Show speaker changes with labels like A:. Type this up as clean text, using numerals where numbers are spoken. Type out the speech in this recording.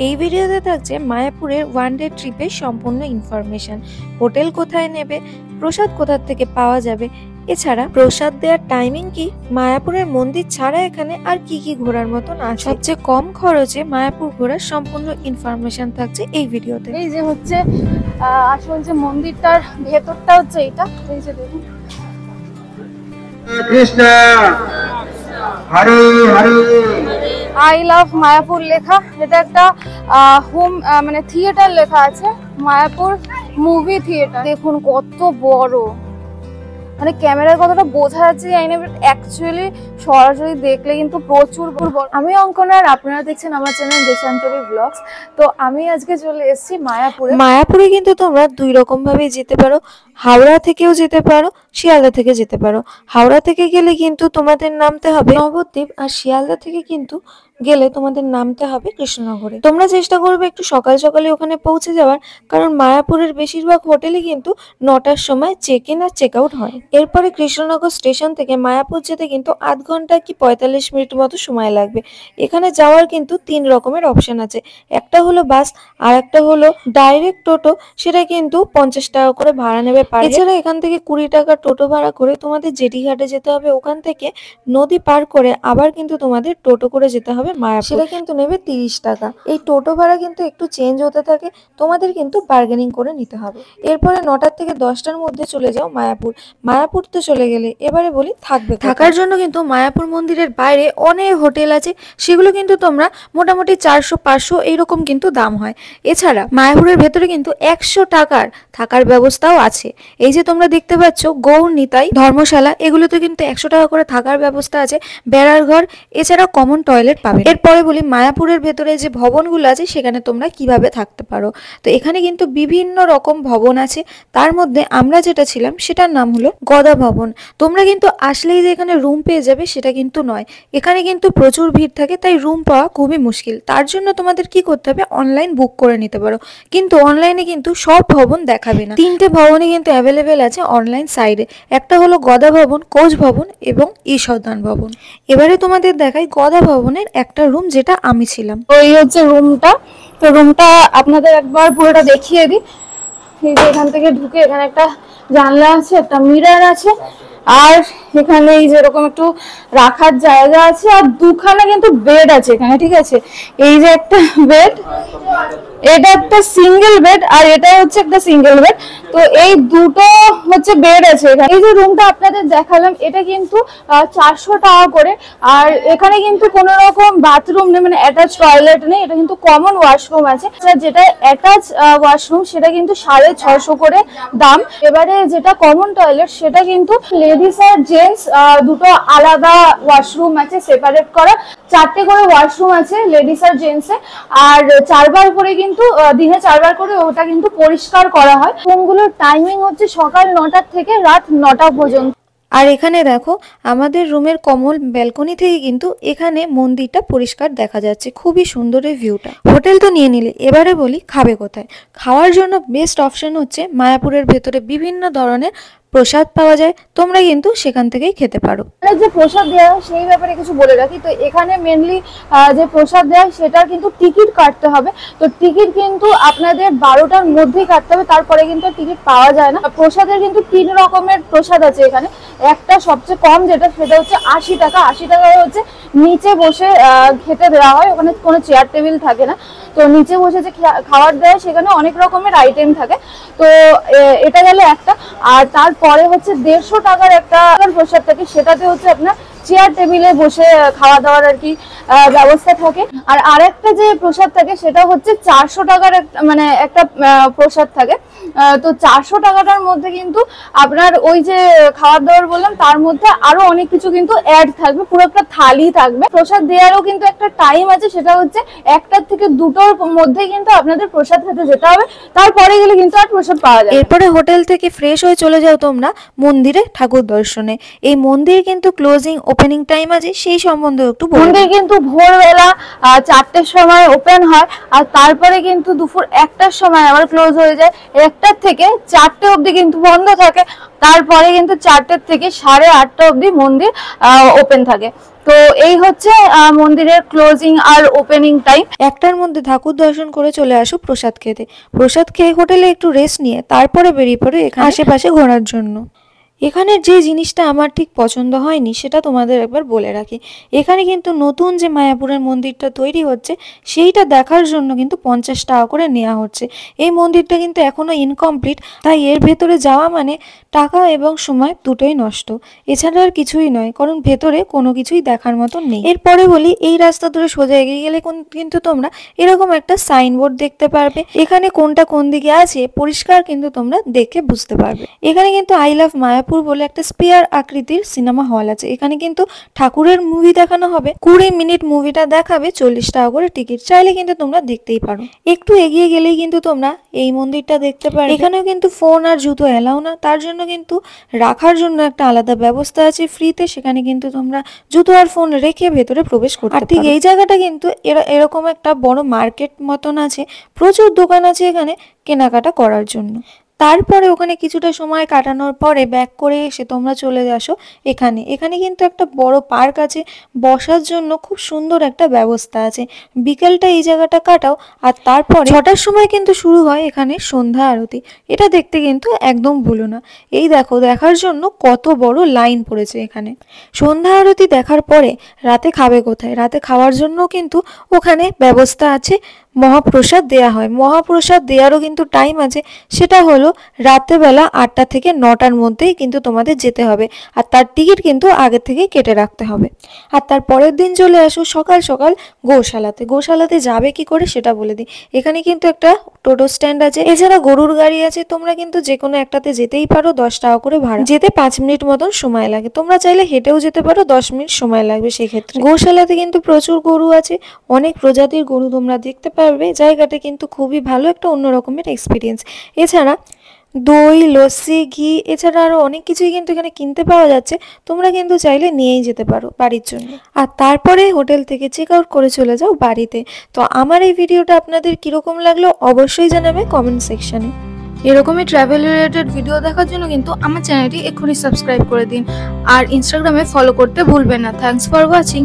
A: এই ভিডিওতে থাকছে মায়াপুরের ওয়ান ডে ট্রিপের সম্পূর্ণ ইনফরমেশন। হোটেল কোথায় নেবে, প্রসাদ কোথা থেকে পাওয়া যাবে, এছাড়া প্রসাদ দেওয়ার টাইমিং কি, মায়াপুরের মন্দির ছাড়া এখানে আর কি কি ঘোরার মতন আছে, সবচেয়ে কম খরচে মায়াপুর ঘোরার সম্পূর্ণ ইনফরমেশন থাকছে এই ভিডিওতে।
B: এই যে হচ্ছে আসল যে মন্দিরটার ভেতরটা হচ্ছে এটা, এই যে দেখুন
C: কৃষ্ণ হরে হরে
B: আই লাভ মায়াপুর লেখা। এটা একটা হোম মানে থিয়েটার লেখা আছে, মায়াপুর মুভি থিয়েটার। দেখুন কত বড়, মানে ক্যামেরার কথাটা বোঝা যাচ্ছে জানি না, বাট অ্যাকচুয়ালি সরাসরি দেখলে কিন্তু প্রচুর বড়। আমি অঙ্কনা আর আপনারা দেখছেন আমার চ্যানেল দেশান্তরী ব্লগস। তো আমি আজকে চলে এসেছি মায়াপুরে।
A: মায়াপুরে কিন্তু তোমরা দুই রকম ভাবে যেতে পারো, হাওড়া থেকেও যেতে পারো, শিয়ালদা থেকে যেতে পারো। হাওড়া থেকে গেলে কিন্তু তোমাদের নামতে হবে নবদ্বীপ, আর শিয়ালদা থেকে কিন্তু গেলে তোমাদের নামতে হবে কৃষ্ণনগরে। তোমরা চেষ্টা করবে একটু সকাল সকালে ওখানে পৌঁছে যাওয়ার, কারণ মায়াপুরের বেশিরভাগ হোটেলে কিন্তু 9টার সময় চেক ইন আর চেক আউট হয়। এরপরে কৃষ্ণনগর স্টেশন থেকে মায়াপুর যেতে কিন্তু আধ ঘন্টা কি 45 মিনিট মতো সময় লাগবে। এখানে যাওয়ার কিন্তু 3 রকমের অপশন আছে, একটা হলো বাস, আর একটা হলো ডাইরেক্ট টোটো, সেটা কিন্তু 50 টাকা করে ভাড়া নেবে পার হেড। এছাড়া এখান থেকে 20 টাকা টোটো ভাড়া করে তোমাদের জেটিঘাটে যেতে হবে, ওখান থেকে নদী পার করে আবার কিন্তু তোমাদের টোটো করে যেতে হবে মায়াপুর, সেটা কিন্তু নেবে 30 টাকা। এই টোটো ভাড়া কিন্তু একটু চেঞ্জ হতে থাকে, তোমাদের কিন্তু বার্গেনিং করে নিতে হবে। এরপরে 9টার থেকে 10টার মধ্যে চলে যাও মায়াপুর। মায়াপুর তো চলে গেলে এবারে বলি থাকবে থাকার জন্য কিন্তু মায়াপুর মন্দিরের বাইরে অনেক হোটেল আছে, সেগুলো কিন্তু তোমরা মোটামুটি 400-500 এইরকম কিন্তু দাম হয়। এছাড়া মায়াপুরের ভেতরে কিন্তু 100 টাকার থাকার ব্যবস্থাও আছে। এই যে তোমরা দেখতে পাচ্ছ গৌর নিতাই ধর্মশালা, এগুলোতে কিন্তু 100 টাকা করে থাকার ব্যবস্থা আছে, বেড়ার ঘর, এছাড়া কমন টয়লেট পাবে। এরপরে বলি মায়াপুরের ভেতরে যে ভবনগুলো আছে সেখানে তোমরা কিভাবে থাকতে পারো। তো এখানে কিন্তু বিভিন্ন রকম ভবন আছে, তার মধ্যে আমরা যেটা ছিলাম সেটার নাম হলো গদা ভবন। তোমরা কিন্তু আসলেই যে এখানে রুম পেয়ে যাবে সেটা কিন্তু নয়, এখানে কিন্তু প্রচুর ভিড় থাকে, তাই রুম পাওয়া খুবই মুশকিল। তার জন্য তোমাদের কি করতে হবে, অনলাইন বুক করে নিতে পারো, কিন্তু অনলাইনে কিন্তু সব ভবন দেখাবে না। 3টে ভবনই কিন্তু অ্যাভেলেবেল আছে অনলাইন সাইডে, একটা হলো গদা ভবন, কোচ ভবন এবং ঈশান ভবন। এবারে তোমাদের দেখাই গদা ভবনের একটা রুম যেটা আমি ছিলাম।
B: তো এই হচ্ছে রুমটা। তো রুমটা আপনাদের একবার পুরোটা দেখিয়ে দিই। এই যে এখান থেকে ঢুকে এখানে একটা জানলা আছে, একটা মিরর আছে, আর এখানে এই যেরকম একটু রাখার জায়গা আছে, আর দুখানা কিন্তু বেড আছে এখানে, ঠিক আছে। এই যে একটা বেড, এটা একটা সিঙ্গেল বেড, আর এটা হচ্ছে একটা সিঙ্গেল বেড। তো এই দুটো হচ্ছে বেড আছে এখানে। এই যে রুমটা আপনাদের দেখালাম এটা কিন্তু 400 টাকা করে, আর এখানে কিন্তু কোনো রকম বাথরুম নেই, মানে অ্যাটাচ টয়লেট নেই, এটা কিন্তু কমন ওয়াশরুম আছে। যেটা অ্যাটাচ ওয়াশরুম সেটা কিন্তু 650 করে দাম। এবারে যেটা কমন টয়লেট সেটা কিন্তু লেডিস আর জেন্টস দুটো আলাদা ওয়াশরুম আছে, সেপারেট করা। 4টে করে ওয়াশরুম আছে লেডিস আর জেন্টসে, আর 4বার করে কিন্তু দিনে 4বার করে ওটা কিন্তু পরিষ্কার করা হয়। রুমগুলোর টাইমিং হচ্ছে সকাল 9টা থেকে রাত 9টা পর্যন্ত।
A: আর এখানে দেখো আমাদের রুমের কমল ব্যালকনি থেকে কিন্তু এখানে মন্দিরটা পরিষ্কার দেখা যাচ্ছে, খুবই সুন্দর এই ভিউটা। হোটেল তো নিয়ে নিলে, এবারে বলি খাবে কোথায়। খাওয়ার জন্য বেস্ট অপশন হচ্ছে মায়াপুরের ভেতরে বিভিন্ন ধরনের প্রসাদ পাওয়া যায়, তোমরা কিন্তু সেখান থেকেই খেতে পারো।
B: যে প্রসাদ দেওয়া হয় সেই ব্যাপারে কিছু বলে রাখি। তো এখানে মেনলি যে প্রসাদ দেওয়া হয় সেটার কিন্তু টিকিট কাটতে হবে। তো টিকিট কিন্তু আপনাদের 12টার মধ্যেই কাটতে হবে, তারপরে কিন্তু টিকিট পাওয়া যায় না। প্রসাদের কিন্তু 3 রকমের প্রসাদ আছে এখানে। একটা সবচেয়ে কম যেটা, সেটা হচ্ছে 80 টাকা। 80 টাকায় হচ্ছে নিচে বসে খেতে দেওয়া হয়, ওখানে কোনো চেয়ার টেবিল থাকে না। তো নিচে বসে যে খাবার দেয় সেখানে অনেক রকমের আইটেম থাকে। তো এটা গেল একটা। আর তারপরে হচ্ছে 150 টাকার একটা প্রসাদ থাকে, সেটাতে হচ্ছে আপনার চেয়ার টেবিলে বসে খাওয়া দাওয়ার আর কি ব্যবস্থা থাকে। আর আরেকটা যে প্রসাদ থাকে সেটা হচ্ছে 400 টাকার মানে একটা প্রসাদ থাকে। তো 400 টাকাটার মধ্যে কিন্তু আপনার ওই যে খাবার দাবার বললাম তার মধ্যে আরো অনেক কিছু কিন্তু অ্যাড থাকবে, পুরো একটা থালি থাকবে। প্রসাদ দেওয়ারও কিন্তু একটা টাইম আছে, সেটা হচ্ছে 1টার থেকে 2টোর মধ্যে কিন্তু আপনাদের প্রসাদ খেতে যেতে হবে, তারপরে গেলে কিন্তু আর প্রসাদ পাওয়া যাবে।
A: এরপরে হোটেল থেকে ফ্রেশ হয়ে চলে যাও তোমরা মন্দিরে ঠাকুর দর্শনে। এই মন্দির কিন্তু ক্লোজিং ওপেনিং টাইম আছে, সেই সম্বন্ধে একটু বলুন।
B: মন্দির কিন্তু ভোরবেলা 4টের সময় ওপেন হয়, আর তারপরে কিন্তু দুপুর 1টার সময় আবার ক্লোজ হয়ে যায়। 1টার থেকে 4টে অবধি কিন্তু বন্ধ থাকে, তারপরে কিন্তু 4টে থেকে 8:30 অবধি মন্দির ওপেন থাকে। তো এই হচ্ছে মন্দিরের ক্লোজিং আর ওপেনিং টাইম।
A: 1টার মধ্যে ঠাকুর দর্শন করে চলে আসো প্রসাদ খেতে। প্রসাদ খেয়ে হোটেলে একটু রেস্ট নিয়ে তারপরে বেরিয়ে পড়ো এখানে আশেপাশে ঘোরার জন্য। এখানের যে জিনিসটা আমার ঠিক পছন্দ হয়নি সেটা তোমাদের একবার বলে রাখি। এখানে কিন্তু নতুন যে মায়াপুরের মন্দিরটা তৈরি হচ্ছে সেইটা দেখার জন্য কিন্তু 50 টাকা করে নেওয়া হচ্ছে। এই মন্দিরটা কিন্তু এখনো ইনকমপ্লিট, তাই এর ভেতরে যাওয়া মানে টাকা এবং সময় দুটোই নষ্ট, এছাড়া আর কিছুই নয়, কারণ ভেতরে কোনো কিছুই দেখার মতো নেই। এরপরে বলি, এই রাস্তা ধরে সোজা এগিয়ে গেলে কিন্তু তোমরা এরকম একটা সাইনবোর্ড দেখতে পারবে। এখানে কোনটা কোন দিকে আছে পরিষ্কার কিন্তু তোমরা দেখে বুঝতে পারবে। এখানে কিন্তু আই লাভ মায়াপুর বলে একটা স্পেয়ার আকৃতির সিনেমা হল আছে। এখানে কিন্তু ঠাকুরের মুভি দেখানো হবে। 20 মিনিট মুভিটা দেখাবে, 40 টাকা করে টিকিট। চাইলে কিন্তু তোমরা দেখতেই পারো। একটু এগিয়ে গেলেই কিন্তু তোমরা এই মন্দিরটা দেখতে পারো। এখানেও কিন্তু ফোন আর জুতো এলাও না, তার জন্য কিন্তু রাখার জন্য একটা আলাদা ব্যবস্থা আছে ফ্রিতে। সেখানে কিন্তু তোমরা জুতো আর ফোন রেখে ভেতরে প্রবেশ করতে পারো। আর ঠিক এই জায়গাটা কিন্তু এরকম একটা বড় মার্কেট মতন আছে, প্রচুর দোকান আছে এখানে কেনাকাটা করার জন্য। তারপরে ওখানে কিছুটা সময় কাটানোর পরে ব্যাক করে এসে তোমরা চলে আসো এখানে কিন্তু একটা বড় পার্ক আছে, বসার জন্য খুব সুন্দর একটা ব্যবস্থা আছে। বিকেলটা এই জায়গাটা কাটাও। আর তারপরে 6টার সময় কিন্তু শুরু হয় এখানে সন্ধ্যা আরতি। এটা দেখতে কিন্তু একদম ভুলো না। এই দেখো, দেখার জন্য কত বড় লাইন পড়েছে এখানে। সন্ধ্যা আরতি দেখার পরে রাতে খাবে কোথায়? রাতে খাওয়ার জন্য কিন্তু ওখানে ব্যবস্থা আছে, মহাপ্রসাদ দেয়া হয়। মহাপ্রসাদ দেওয়ারও কিন্তু টাইম আছে, সেটা হলো রাত্রেবেলা 8টা থেকে 9টার মধ্যেই কিন্তু তোমাদের যেতে হবে। আর তার টিকিট কিন্তু আগে থেকে কেটে রাখতে হবে। আর তার পরের দিন চলে আসো সকাল সকাল গোশালাতে। গোশালাতে যাবে কি করে সেটা বলে দিই। এখানে কিন্তু একটা টোটো স্ট্যান্ড আছে, এছাড়া গরুর গাড়ি আছে। তোমরা কিন্তু যে কোনো একটাতে যেতেই পারো, 10 টাকা করে ভাড়া। যেতে 5 মিনিট মতন সময় লাগে। তোমরা চাইলে হেঁটেও যেতে পারো, 10 মিনিট সময় লাগবে সেক্ষেত্রে। গোশালাতে কিন্তু প্রচুর গরু আছে, অনেক প্রজাতির গরু তোমরা দেখতে পারবে। জায়গাটা কিন্তু খুবই ভালো, একটা অন্য রকমের এক্সপিরিয়েন্স। এছাড়া দই, লস্যি, ঘি, এছাড়া আরো অনেক কিছুই কিন্তু এখানে কিনতে পাওয়া যাচ্ছে। তোমরা কিন্তু চাইলে নিয়েই যেতে পারো বাড়ির জন্য। আর তারপরে হোটেল থেকে চেক আউট করে চলে যাও বাড়িতে। তো আমার এই ভিডিওটা আপনাদের কিরকম লাগলো অবশ্যই জানাবে কমেন্ট সেকশনে। এরকমই ট্রাভেল রিলেটেড ভিডিও দেখার জন্য কিন্তু আমার চ্যানেলটি এক্ষুনি সাবস্ক্রাইব করে দিন। আর ইনস্টাগ্রামে ফলো করতে ভুলবেন না। Thanks for watching.